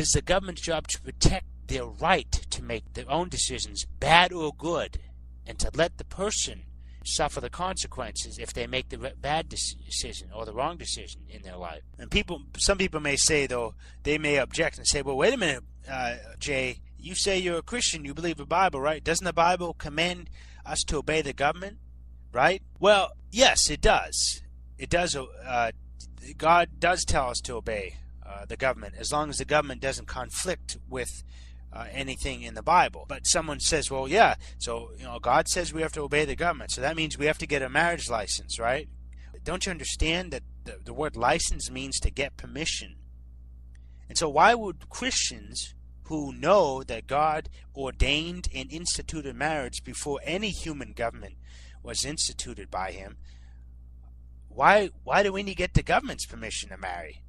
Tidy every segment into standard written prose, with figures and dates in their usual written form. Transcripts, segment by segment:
It is the government's job to protect their right to make their own decisions, bad or good, and to let the person suffer the consequences if they make the bad decision or the wrong decision in their life. And some people may say, though, they may object and say, well, wait a minute, Jay, you say you're a Christian, you believe the Bible, right? Doesn't the Bible command us to obey the government, right? Well, yes, it does. It does. God does tell us to obey the government, as long as the government doesn't conflict with anything in the Bible. But someone says, well, yeah, so God says we have to obey the government, so that means we have to get a marriage license, right? Don't you understand that the word license means to get permission? And so why would Christians who know that God ordained and instituted marriage before any human government was instituted by him, why do we need to get the government's permission to marry?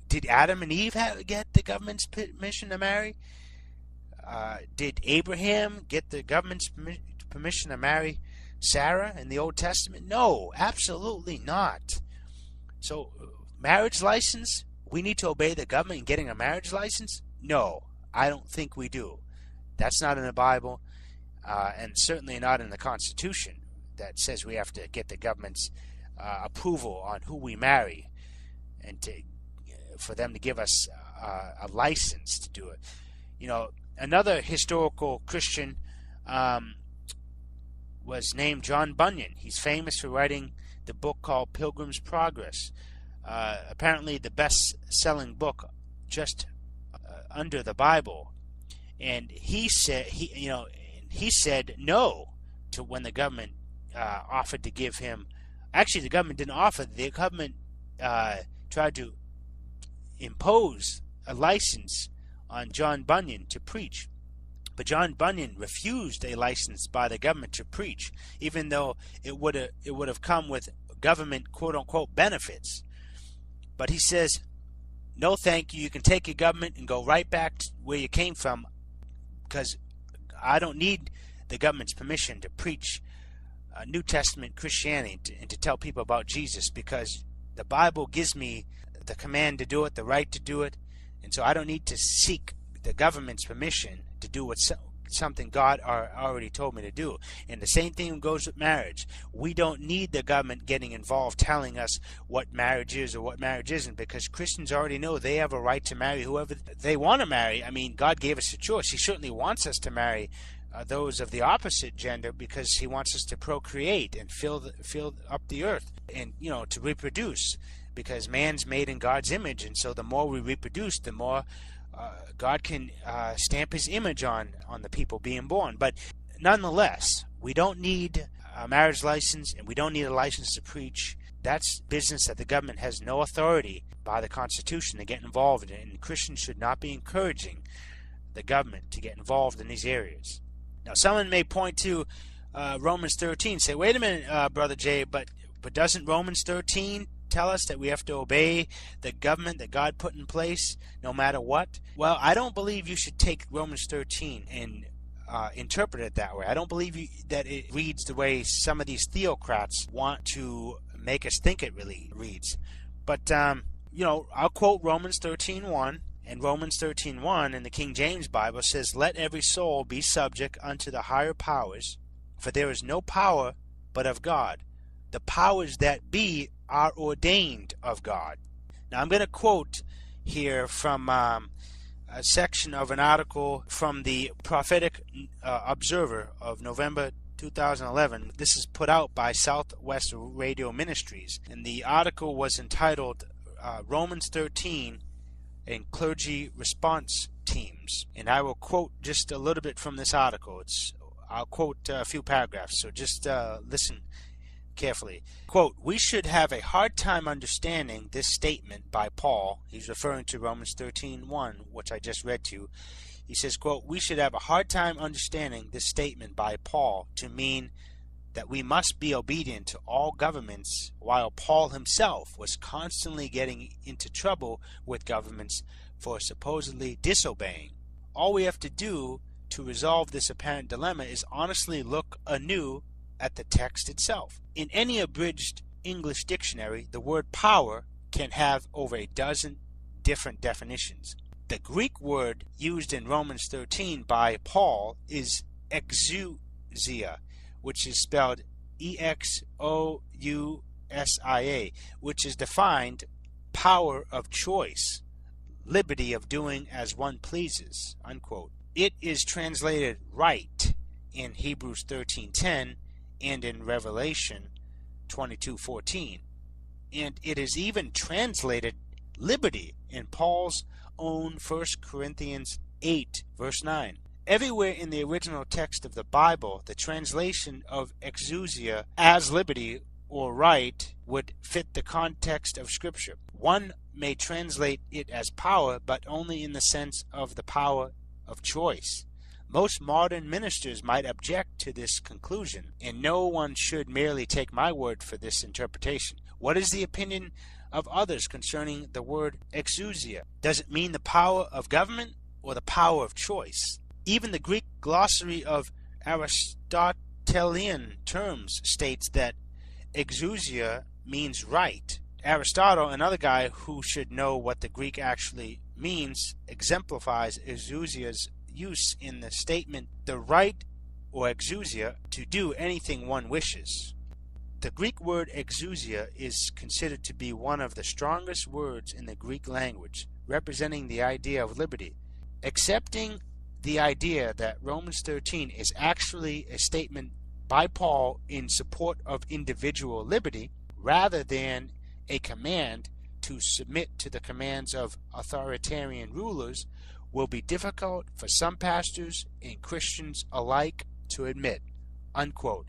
Did Adam and Eve get the government's permission to marry? Did Abraham get the government's permission to marry Sarah in the Old Testament? No, absolutely not. So, marriage license, we need to obey the government in getting a marriage license? No, I don't think we do. That's not in the Bible, and certainly not in the Constitution that says we have to get the government's approval on who we marry and for them to give us a license to do it. Another historical Christian was named John Bunyan. He's famous for writing the book called Pilgrim's Progress. Apparently the best-selling book just under the Bible. And he said no to when the government offered to give him. Actually, the government didn't offer. The government tried to impose a license on John Bunyan to preach. But John Bunyan refused a license by the government to preach, even though it would have come with government quote-unquote benefits. But he says, no thank you, you can take your government and go right back to where you came from, because I don't need the government's permission to preach New Testament Christianity and to tell people about Jesus, because the Bible gives me the command to do it, the right to do it, and so I don't need to seek the government's permission to do something God already told me to do. And the same thing goes with marriage. We don't need the government getting involved telling us what marriage is or what marriage isn't, because Christians already know they have a right to marry whoever they want to marry. I mean, God gave us a choice. He certainly wants us to marry those of the opposite gender, because he wants us to procreate and fill up the earth and to reproduce, because man's made in God's image, and so the more we reproduce, the more God can stamp his image on the people being born. But nonetheless, we don't need a marriage license, and we don't need a license to preach. That's business that the government has no authority by the Constitution to get involved in, and Christians should not be encouraging the government to get involved in these areas. Now, someone may point to Romans 13, say, wait a minute, Brother Jay, but doesn't Romans 13 tell us that we have to obey the government that God put in place no matter what? Well, I don't believe you should take Romans 13 and interpret it that way. I don't believe that it reads the way some of these theocrats want to make us think it really reads. But, I'll quote Romans 13:1. And Romans 13:1 in the King James Bible says, let every soul be subject unto the higher powers, for there is no power but of God. The powers that be are ordained of God. Now I'm going to quote here from a section of an article from the Prophetic Observer of November 2011. This is put out by Southwest Radio Ministries, and the article was entitled Romans 13 and Clergy Response Teams. And I will quote just a little bit from this article. I'll quote a few paragraphs, so just listen carefully. Quote, we should have a hard time understanding this statement by Paul. He's referring to Romans 13:1, which I just read to you. He says, quote, we should have a hard time understanding this statement by Paul to mean that we must be obedient to all governments, while Paul himself was constantly getting into trouble with governments for supposedly disobeying. All we have to do to resolve this apparent dilemma is honestly look anew at the text itself. In any abridged English dictionary, the word power can have over a dozen different definitions. The Greek word used in Romans 13 by Paul is exousia, which is spelled Exousia, which is defined power of choice, liberty of doing as one pleases, unquote. It is translated right in Hebrews 13:10 and in Revelation 22:14. And it is even translated liberty in Paul's own 1 Corinthians 8, verse 9. Everywhere in the original text of the Bible, the translation of exousia as liberty or right would fit the context of Scripture. One may translate it as power, but only in the sense of the power of choice. Most modern ministers might object to this conclusion, and no one should merely take my word for this interpretation. What is the opinion of others concerning the word exousia? Does it mean the power of government or the power of choice? Even the Greek glossary of Aristotelian terms states that exousia means right. Aristotle, another guy who should know what the Greek actually means, exemplifies exousia's use in the statement, the right or exousia to do anything one wishes. The Greek word exousia is considered to be one of the strongest words in the Greek language, representing the idea of liberty. Accepting the idea that Romans 13 is actually a statement by Paul in support of individual liberty, rather than a command to submit to the commands of authoritarian rulers, will be difficult for some pastors and Christians alike to admit, unquote.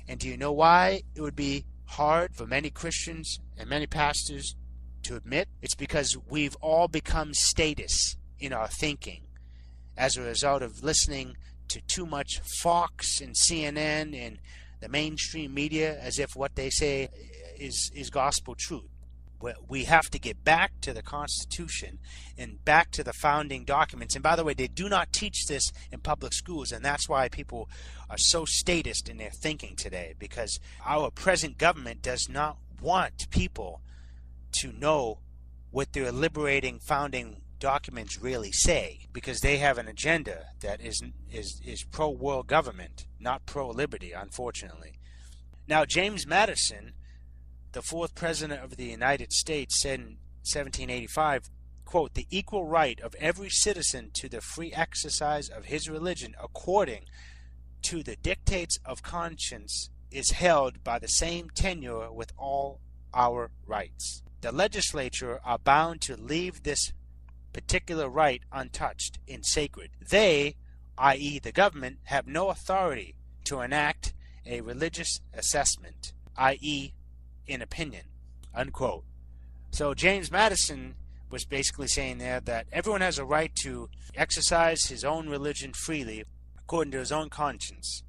And do you know why it would be hard for many Christians and many pastors to admit? It's because we've all become statists in our thinking as a result of listening to too much Fox and CNN and the mainstream media as if what they say is gospel truth. We have to get back to the Constitution and back to the founding documents. And by the way, they do not teach this in public schools, and that's why people are so statist in their thinking today, because our present government does not want people to know what their liberating founding documents really say, because they have an agenda that is pro-world government, not pro-liberty, unfortunately. Now, James Madison, the fourth president of the United States, said in 1785, quote, "The equal right of every citizen to the free exercise of his religion according to the dictates of conscience is held by the same tenure with all our rights. The legislature are bound to leave this particular right untouched and sacred. They, i.e. the government, have no authority to enact a religious assessment, i.e. in opinion," unquote. So James Madison was basically saying there that everyone has a right to exercise his own religion freely according to his own conscience,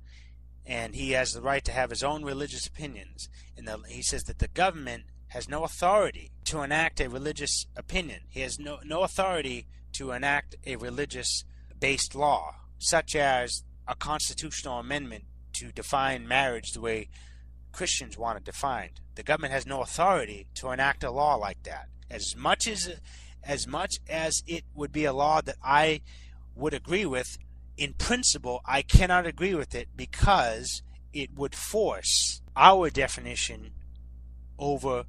and he has the right to have his own religious opinions. And he says that the government has no authority to enact a religious opinion. He has no authority to enact a religious-based law, such as a constitutional amendment to define marriage the way Christians want it defined. The government has no authority to enact a law like that. As much as it would be a law that I would agree with, in principle, I cannot agree with it because it would force our definition over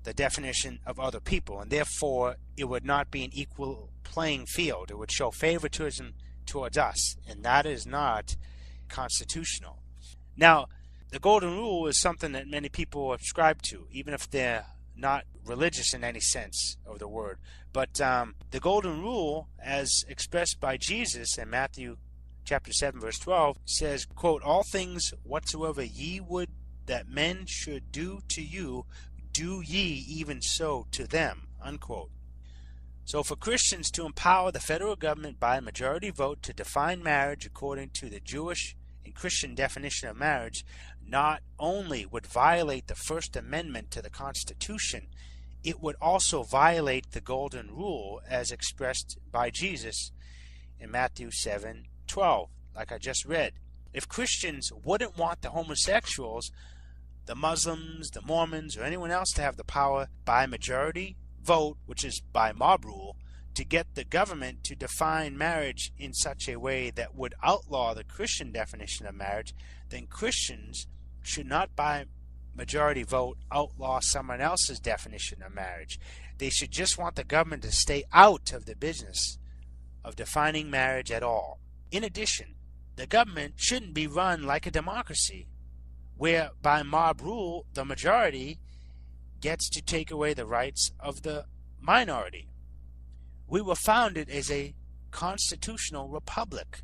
the definition of other people, and therefore it would not be an equal playing field. It would show favoritism towards us, and that is not constitutional. Now, the golden rule is something that many people subscribe to, even if they're not religious in any sense of the word. But the golden rule, as expressed by Jesus in Matthew chapter 7, verse 12, says, quote, "All things whatsoever ye would that men should do to you, do ye even so to them," unquote. So for Christians to empower the federal government by a majority vote to define marriage according to the Jewish and Christian definition of marriage not only would violate the First Amendment to the Constitution, it would also violate the golden rule as expressed by Jesus in Matthew 7:12, like I just read. If Christians wouldn't want the homosexuals, the Muslims, the Mormons, or anyone else to have the power by majority vote, which is by mob rule, to get the government to define marriage in such a way that would outlaw the Christian definition of marriage, then Christians should not by majority vote outlaw someone else's definition of marriage. They should just want the government to stay out of the business of defining marriage at all. In addition, the government shouldn't be run like a democracy, where by mob rule the majority gets to take away the rights of the minority. We were founded as a constitutional republic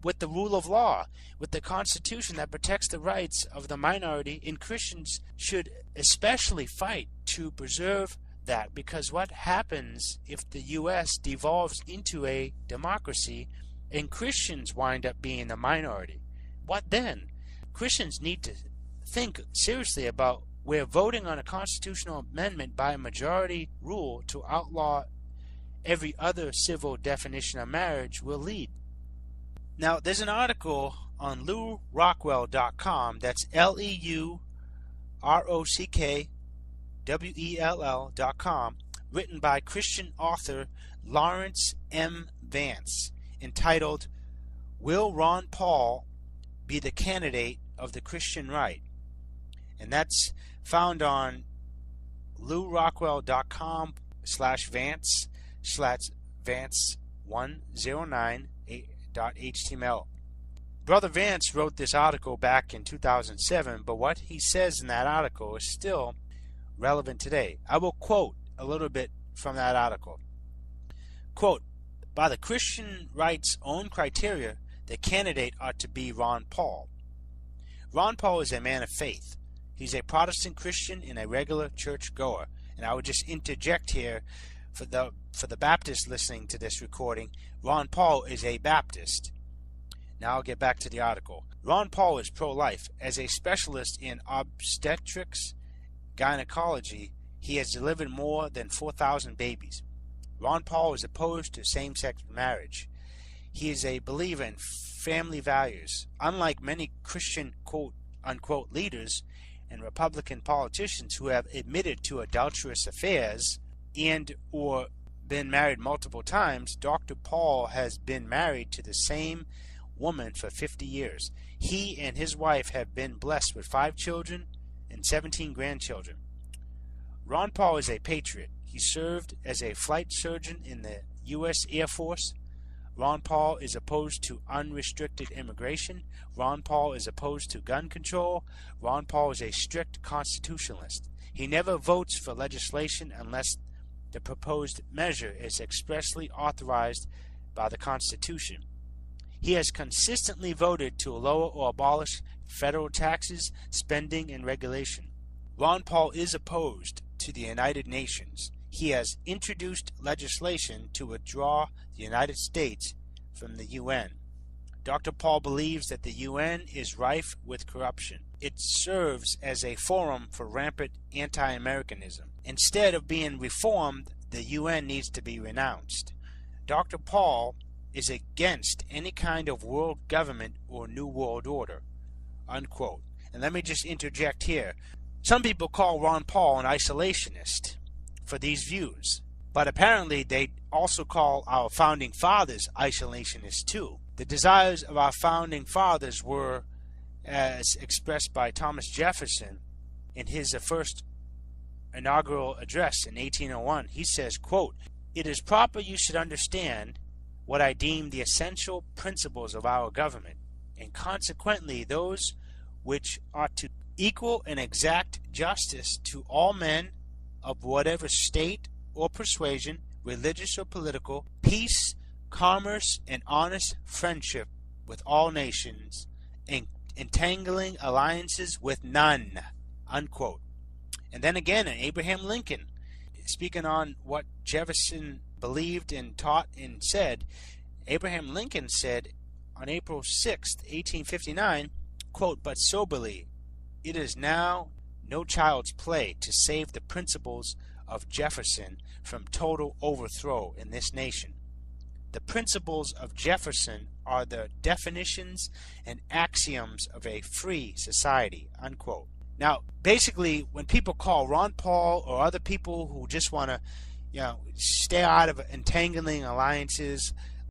with the rule of law, with the Constitution that protects the rights of the minority, and Christians should especially fight to preserve that, because what happens if the U.S. devolves into a democracy and Christians wind up being the minority? What then? Christians need to think seriously about where voting on a constitutional amendment by majority rule to outlaw every other civil definition of marriage will lead. Now, there's an article on LewRockwell.com, that's LEUROCKWELL.com, written by Christian author Lawrence M. Vance, entitled, "Will Ron Paul Be the Candidate of the Christian Right?" And that's found on LewRockwell.com/Vance/Vance109.html. Brother Vance wrote this article back in 2007, but what he says in that article is still relevant today. I will quote a little bit from that article. Quote, "By the Christian right's own criteria, the candidate ought to be Ron Paul. Ron Paul is a man of faith. He's a Protestant Christian and a regular church goer." And I would just interject here for the Baptists listening to this recording, Ron Paul is a Baptist. Now I'll get back to the article. Ron Paul is pro-life. As a specialist in obstetrics gynecology, he has delivered more than 4,000 babies. Ron Paul is opposed to same-sex marriage. He is a believer in family values. Unlike many Christian quote-unquote leaders and Republican politicians who have admitted to adulterous affairs and or been married multiple times, Dr. Paul has been married to the same woman for 50 years. He and his wife have been blessed with 5 children and 17 grandchildren. Ron Paul is a patriot. He served as a flight surgeon in the U.S. Air Force. Ron Paul is opposed to unrestricted immigration. Ron Paul is opposed to gun control. Ron Paul is a strict constitutionalist. He never votes for legislation unless the proposed measure is expressly authorized by the Constitution. He has consistently voted to lower or abolish federal taxes, spending, and regulation. Ron Paul is opposed to the United Nations. He has introduced legislation to withdraw the United States from the UN. Dr. Paul believes that the UN is rife with corruption. It serves as a forum for rampant anti-Americanism. Instead of being reformed, the UN needs to be renounced. Dr. Paul is against any kind of world government or new world order, unquote. And let me just interject here. Some people call Ron Paul an isolationist for these views, but apparently they also call our founding fathers isolationists too. The desires of our founding fathers were, as expressed by Thomas Jefferson in his first inaugural address in 1801. He says, quote, "It is proper you should understand what I deem the essential principles of our government, and consequently those which ought to equal and exact justice to all men of whatever state or persuasion, religious or political, peace, commerce, and honest friendship with all nations, and entangling alliances with none," unquote. And then again, Abraham Lincoln, speaking on what Jefferson believed and taught and said, Abraham Lincoln said on April 6, 1859, quote, "But soberly, it is now no child's play to save the principles of Jefferson from total overthrow in this nation. The principles of Jefferson are the definitions and axioms of a free society," unquote. Now, basically, when people call Ron Paul or other people who just want to stay out of entangling alliances